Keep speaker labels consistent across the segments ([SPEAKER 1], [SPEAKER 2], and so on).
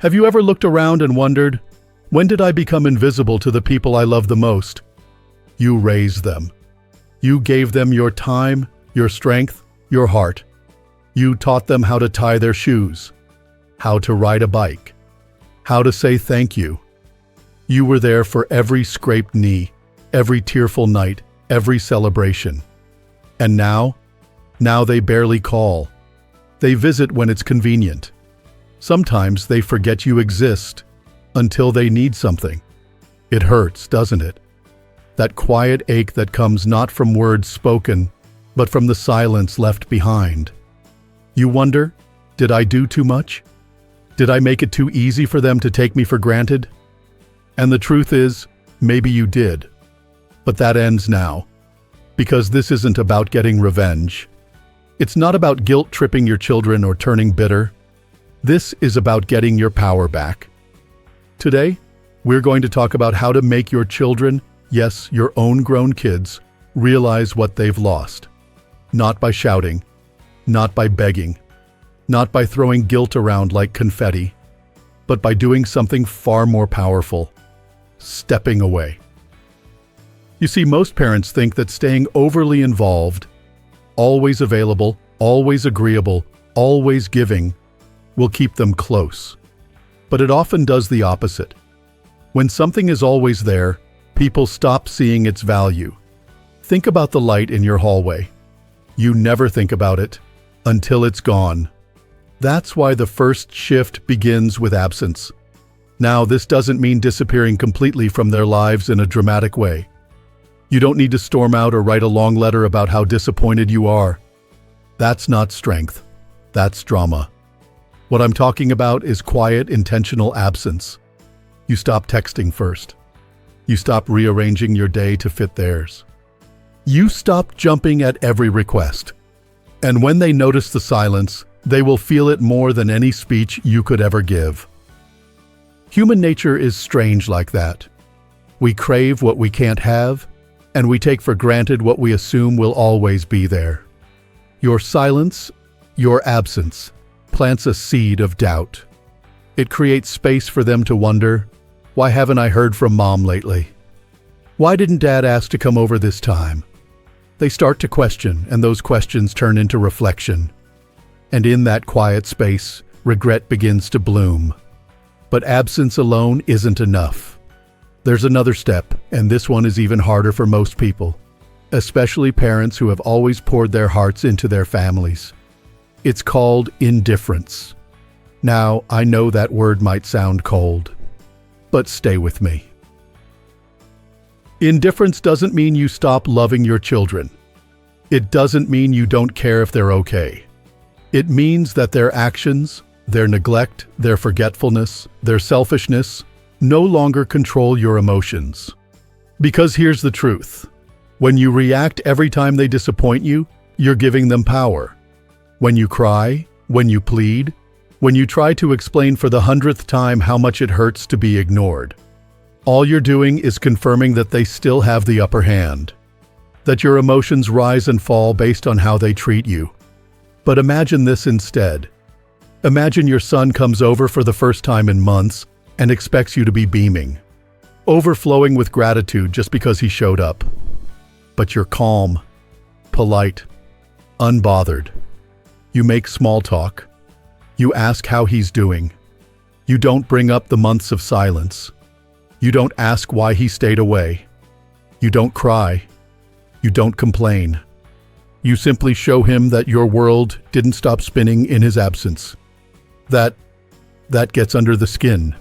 [SPEAKER 1] Have you ever looked around and wondered, when did I become invisible to the people I love the most? You raised them. You gave them your time, your strength, your heart. You taught them how to tie their shoes, how to ride a bike, how to say thank you. You were there for every scraped knee, every tearful night, every celebration. And now they barely call. They visit when it's convenient. Sometimes they forget you exist until they need something. It hurts, doesn't it? That quiet ache that comes not from words spoken, but from the silence left behind. You wonder, did I do too much? Did I make it too easy for them to take me for granted? And the truth is, maybe you did. But that ends now. Because this isn't about getting revenge. It's not about guilt-tripping your children or turning bitter. This is about getting your power back. Today, we're going to talk about how to make your children, yes, your own grown kids, realize what they've lost. Not by shouting, not by begging, not by throwing guilt around like confetti, but by doing something far more powerful: stepping away. You see, most parents think that staying overly involved, always available, always agreeable, always giving, will keep them close. But it often does the opposite. When something is always there, people stop seeing its value. Think about the light in your hallway. You never think about it until it's gone. That's why the first shift begins with absence. Now, this doesn't mean disappearing completely from their lives in a dramatic way. You don't need to storm out or write a long letter about how disappointed you are. That's not strength. That's drama. What I'm talking about is quiet, intentional absence. You stop texting first. You stop rearranging your day to fit theirs. You stop jumping at every request. And when they notice the silence, they will feel it more than any speech you could ever give. Human nature is strange like that. We crave what we can't have, and we take for granted what we assume will always be there. Your silence, your absence, plants a seed of doubt. It creates space for them to wonder, why haven't I heard from Mom lately? Why didn't Dad ask to come over this time? They start to question, and those questions turn into reflection. And in that quiet space, regret begins to bloom. But absence alone isn't enough. There's another step, and this one is even harder for most people, especially parents who have always poured their hearts into their families. It's called indifference. Now, I know that word might sound cold, but stay with me. Indifference doesn't mean you stop loving your children. It doesn't mean you don't care if they're okay. It means that their actions, their neglect, their forgetfulness, their selfishness no longer control your emotions. Because here's the truth. When you react every time they disappoint you, you're giving them power. When you cry, when you plead, when you try to explain for the 100th time how much it hurts to be ignored, all you're doing is confirming that they still have the upper hand, that your emotions rise and fall based on how they treat you. But imagine this instead. Imagine your son comes over for the first time in months and expects you to be beaming, overflowing with gratitude just because he showed up. But you're calm, polite, unbothered. You make small talk. You ask how he's doing. You don't bring up the months of silence. You don't ask why he stayed away. You don't cry. You don't complain. You simply show him that your world didn't stop spinning in his absence. That gets under the skin,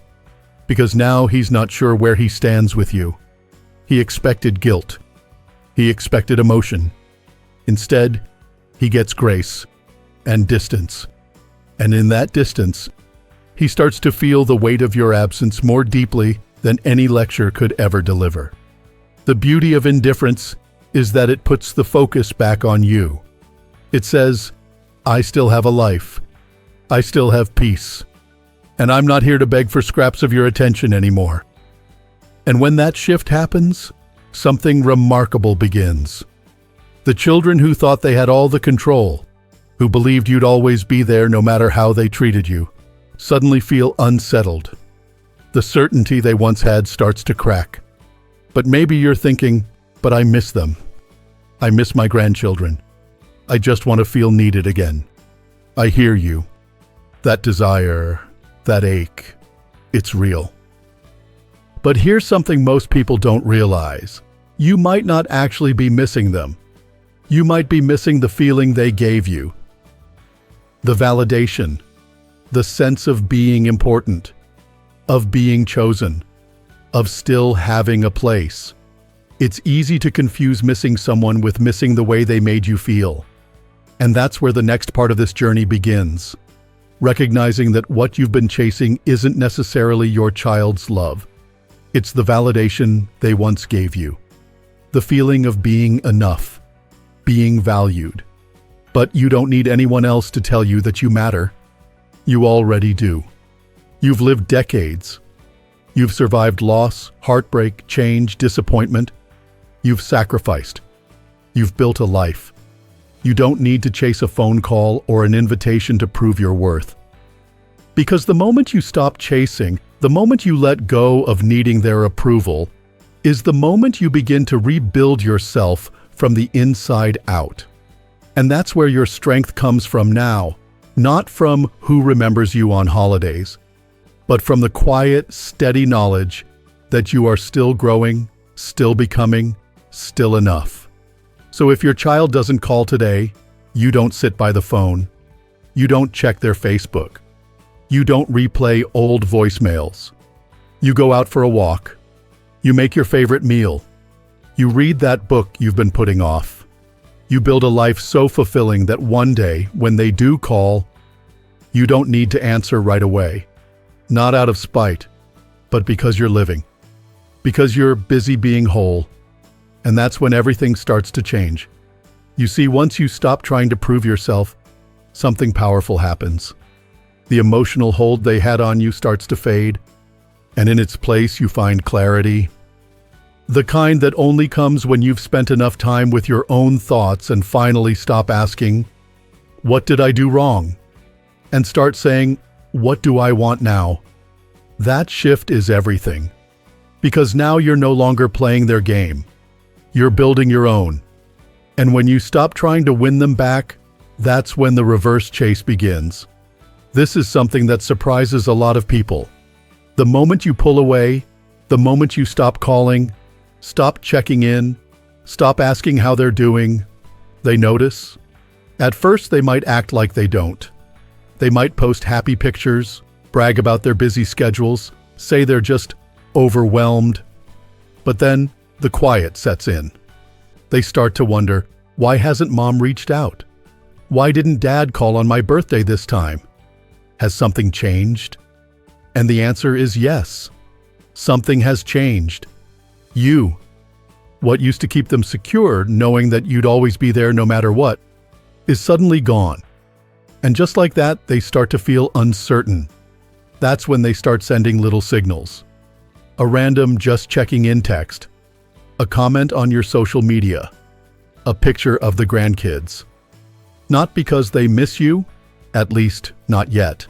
[SPEAKER 1] because now he's not sure where he stands with you. He expected guilt. He expected emotion. Instead, he gets grace and distance. And in that distance, he starts to feel the weight of your absence more deeply than any lecture could ever deliver. The beauty of indifference is that it puts the focus back on you. It says, I still have a life. I still have peace. And I'm not here to beg for scraps of your attention anymore. And when that shift happens, something remarkable begins. The children who thought they had all the control, who believed you'd always be there no matter how they treated you, suddenly feel unsettled. The certainty they once had starts to crack. But maybe you're thinking, but I miss them. I miss my grandchildren. I just want to feel needed again. I hear you. That desire, that ache, it's real. But here's something most people don't realize. You might not actually be missing them. You might be missing the feeling they gave you. The validation, the sense of being important, of being chosen, of still having a place. It's easy to confuse missing someone with missing the way they made you feel. And that's where the next part of this journey begins. Recognizing that what you've been chasing isn't necessarily your child's love. It's the validation they once gave you. The feeling of being enough, being valued. But you don't need anyone else to tell you that you matter. You already do. You've lived decades. You've survived loss, heartbreak, change, disappointment. You've sacrificed. You've built a life. You don't need to chase a phone call or an invitation to prove your worth. Because the moment you stop chasing, the moment you let go of needing their approval, is the moment you begin to rebuild yourself from the inside out. And that's where your strength comes from now, not from who remembers you on holidays, but from the quiet, steady knowledge that you are still growing, still becoming, still enough. So if your child doesn't call today, you don't sit by the phone. You don't check their Facebook. You don't replay old voicemails. You go out for a walk. You make your favorite meal. You read that book you've been putting off. You build a life so fulfilling that one day, when they do call, you don't need to answer right away. Not out of spite, but because you're living. Because you're busy being whole. And that's when everything starts to change. You see, once you stop trying to prove yourself, something powerful happens. The emotional hold they had on you starts to fade, and in its place you find clarity. The kind that only comes when you've spent enough time with your own thoughts and finally stop asking, "What did I do wrong?" and start saying, "What do I want now?" That shift is everything. Because now you're no longer playing their game. You're building your own. And when you stop trying to win them back, that's when the reverse chase begins. This is something that surprises a lot of people. The moment you pull away, the moment you stop calling, stop checking in, stop asking how they're doing, they notice. At first, they might act like they don't. They might post happy pictures, brag about their busy schedules, say they're just overwhelmed. But then, the quiet sets in. They start to wonder, why hasn't Mom reached out? Why didn't Dad call on my birthday this time? Has something changed? And the answer is yes. Something has changed. You. What used to keep them secure, knowing that you'd always be there no matter what, is suddenly gone. And just like that, they start to feel uncertain. That's when they start sending little signals. A random just checking in text. A comment on your social media. A picture of the grandkids. Not because they miss you, at least not yet,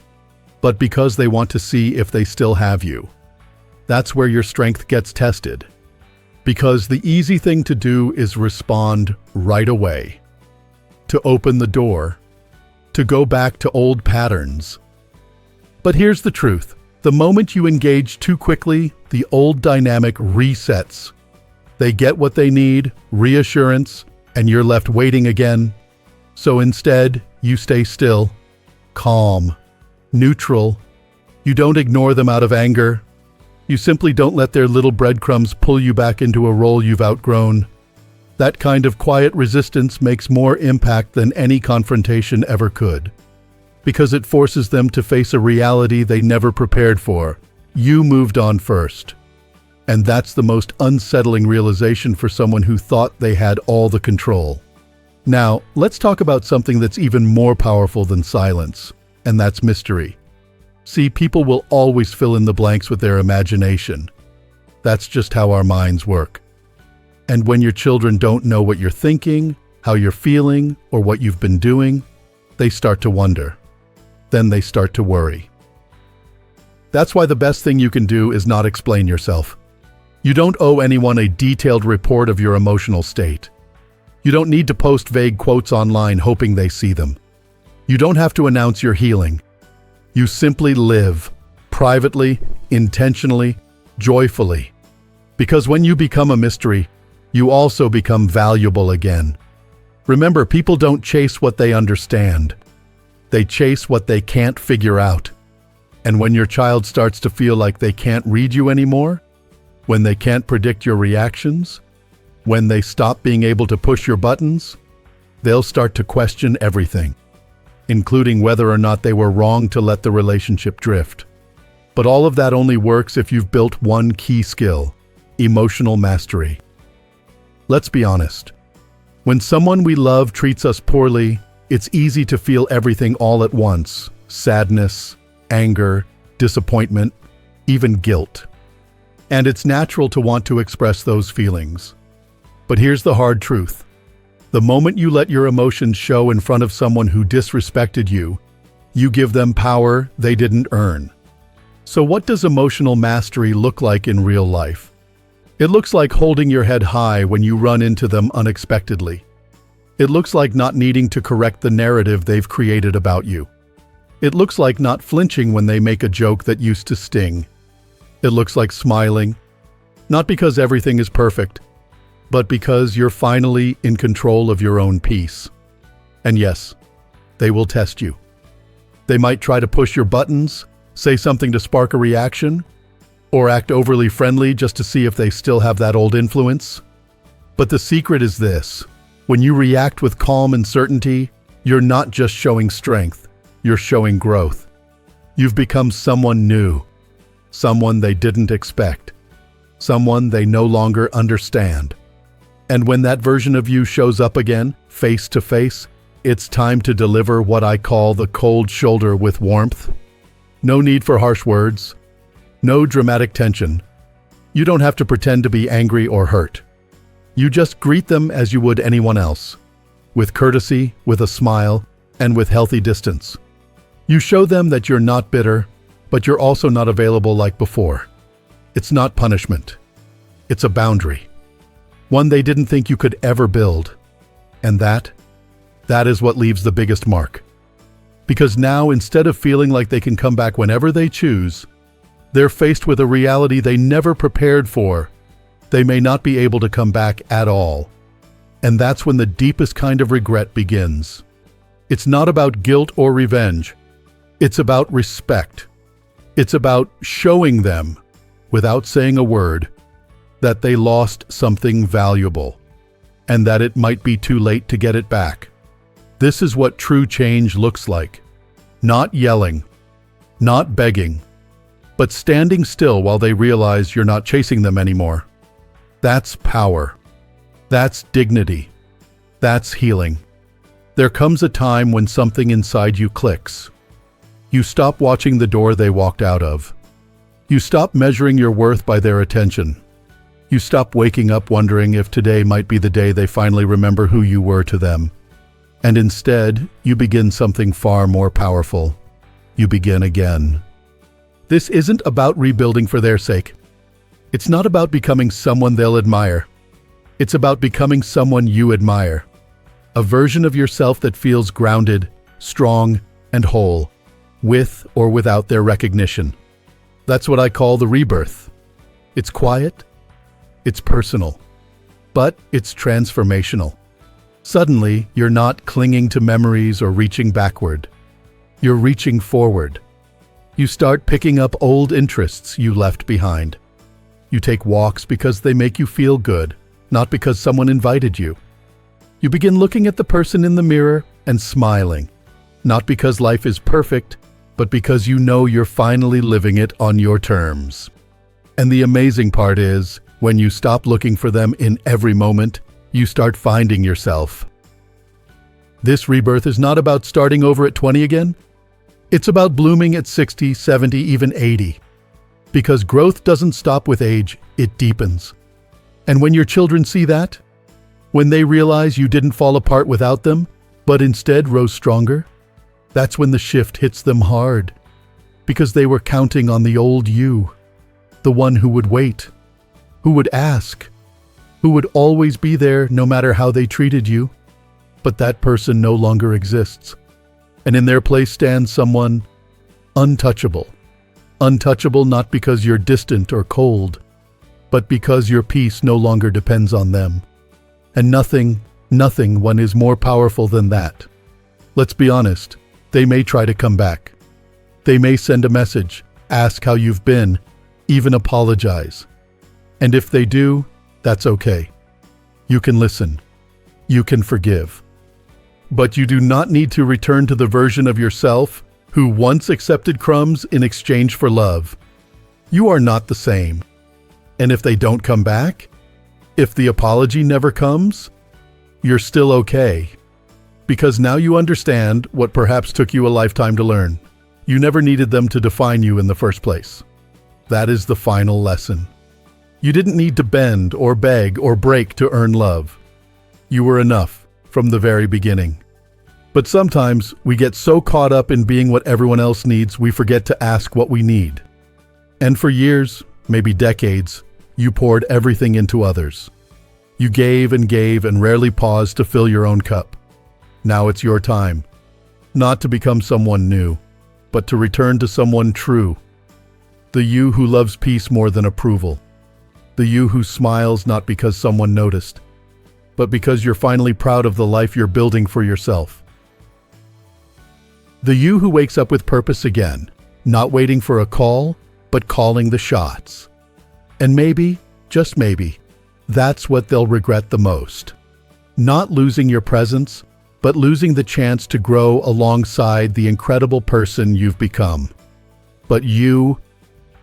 [SPEAKER 1] but because they want to see if they still have you. That's where your strength gets tested. Because the easy thing to do is respond right away. To open the door. To go back to old patterns. But here's the truth. The moment you engage too quickly, the old dynamic resets. They get what they need, reassurance, and you're left waiting again. So instead, you stay still, calm, neutral. You don't ignore them out of anger. You simply don't let their little breadcrumbs pull you back into a role you've outgrown. That kind of quiet resistance makes more impact than any confrontation ever could. Because it forces them to face a reality they never prepared for. You moved on first. And that's the most unsettling realization for someone who thought they had all the control. Now, let's talk about something that's even more powerful than silence, and that's mystery. See, people will always fill in the blanks with their imagination. That's just how our minds work. And when your children don't know what you're thinking, how you're feeling, or what you've been doing, they start to wonder. Then they start to worry. That's why the best thing you can do is not explain yourself. You don't owe anyone a detailed report of your emotional state. You don't need to post vague quotes online hoping they see them. You don't have to announce your healing. You simply live, privately, intentionally, joyfully. Because when you become a mystery, you also become valuable again. Remember, people don't chase what they understand. They chase what they can't figure out. And when your child starts to feel like they can't read you anymore, when they can't predict your reactions, when they stop being able to push your buttons, they'll start to question everything, including whether or not they were wrong to let the relationship drift. But all of that only works if you've built one key skill: emotional mastery. Let's be honest. When someone we love treats us poorly, it's easy to feel everything all at once: sadness, anger, disappointment, even guilt. And it's natural to want to express those feelings. But here's the hard truth. The moment you let your emotions show in front of someone who disrespected you, you give them power they didn't earn. So what does emotional mastery look like in real life? It looks like holding your head high when you run into them unexpectedly. It looks like not needing to correct the narrative they've created about you. It looks like not flinching when they make a joke that used to sting. It looks like smiling, not because everything is perfect, but because you're finally in control of your own peace. And yes, they will test you. They might try to push your buttons, say something to spark a reaction, or act overly friendly just to see if they still have that old influence. But the secret is this: when you react with calm and certainty, you're not just showing strength, you're showing growth. You've become someone new, someone they didn't expect, someone they no longer understand. And when that version of you shows up again, face to face, it's time to deliver what I call the cold shoulder with warmth. No need for harsh words, no dramatic tension. You don't have to pretend to be angry or hurt. You just greet them as you would anyone else, with courtesy, with a smile, and with healthy distance. You show them that you're not bitter, but you're also not available like before. It's not punishment. It's a boundary. One they didn't think you could ever build. And that is what leaves the biggest mark. Because now, instead of feeling like they can come back whenever they choose, they're faced with a reality they never prepared for. They may not be able to come back at all. And that's when the deepest kind of regret begins. It's not about guilt or revenge. It's about respect. It's about showing them, without saying a word, that they lost something valuable, and that it might be too late to get it back. This is what true change looks like. Not yelling, not begging, but standing still while they realize you're not chasing them anymore. That's power. That's dignity. That's healing. There comes a time when something inside you clicks. You stop watching the door they walked out of. You stop measuring your worth by their attention. You stop waking up wondering if today might be the day they finally remember who you were to them. And instead, you begin something far more powerful. You begin again. This isn't about rebuilding for their sake. It's not about becoming someone they'll admire. It's about becoming someone you admire. A version of yourself that feels grounded, strong, and whole, with or without their recognition. That's what I call the rebirth. It's quiet, it's personal, but it's transformational. Suddenly, you're not clinging to memories or reaching backward. You're reaching forward. You start picking up old interests you left behind. You take walks because they make you feel good, not because someone invited you. You begin looking at the person in the mirror and smiling, not because life is perfect, but because you know you're finally living it on your terms. And the amazing part is, when you stop looking for them in every moment, you start finding yourself. This rebirth is not about starting over at 20 again. It's about blooming at 60, 70, even 80. Because growth doesn't stop with age, it deepens. And when your children see that, when they realize you didn't fall apart without them, but instead rose stronger, that's when the shift hits them hard. because they were counting on the old you, the one who would wait, who would ask, who would always be there no matter how they treated you. But that person no longer exists, and in their place stands someone untouchable. Untouchable not because you're distant or cold, but because your peace no longer depends on them. And nothing one is more powerful than that. Let's be honest, they may try to come back. They may send a message, ask how you've been, even apologize. And if they do, that's okay. You can listen. You can forgive. But you do not need to return to the version of yourself who once accepted crumbs in exchange for love. You are not the same. And if they don't come back, if the apology never comes, you're still okay. Because now you understand what perhaps took you a lifetime to learn. You never needed them to define you in the first place. That is the final lesson. You didn't need to bend or beg or break to earn love. You were enough from the very beginning. But sometimes we get so caught up in being what everyone else needs, we forget to ask what we need. And for years, maybe decades, you poured everything into others. You gave and rarely paused to fill your own cup. Now it's your time, not to become someone new, but to return to someone true. The you who loves peace more than approval. The you who smiles not because someone noticed, but because you're finally proud of the life you're building for yourself. The you who wakes up with purpose again, not waiting for a call, but calling the shots. And maybe, just maybe, that's what they'll regret the most. Not losing your presence, but losing the chance to grow alongside the incredible person you've become. But you're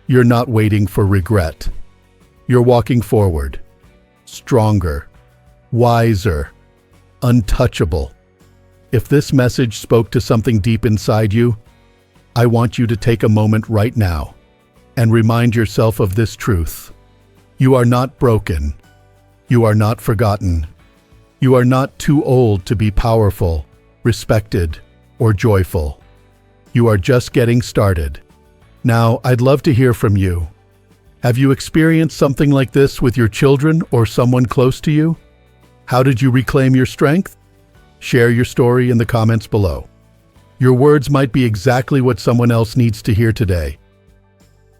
[SPEAKER 1] not waiting for regret. You're walking forward, stronger, wiser, untouchable. If this message spoke to something deep inside you, I want you to take a moment right now and remind yourself of this truth. You are not broken. You are not forgotten. You are not too old to be powerful, respected, or joyful. You are just getting started. Now, I'd love to hear from you. Have you experienced something like this with your children or someone close to you? How did you reclaim your strength? Share your story in the comments below. Your words might be exactly what someone else needs to hear today.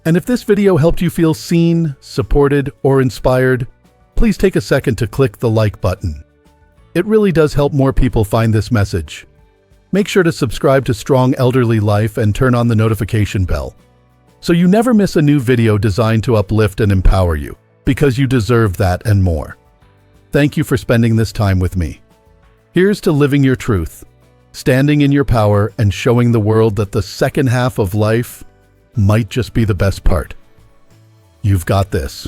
[SPEAKER 1] And if this video helped you feel seen, supported, or inspired, please take a second to click the like button. It really does help more people find this message. Make sure to subscribe to Strong Elderly Life and turn on the notification bell, so you never miss a new video designed to uplift and empower you, because you deserve that and more. Thank you for spending this time with me. Here's to living your truth, standing in your power, and showing the world that the second half of life might just be the best part. You've got this.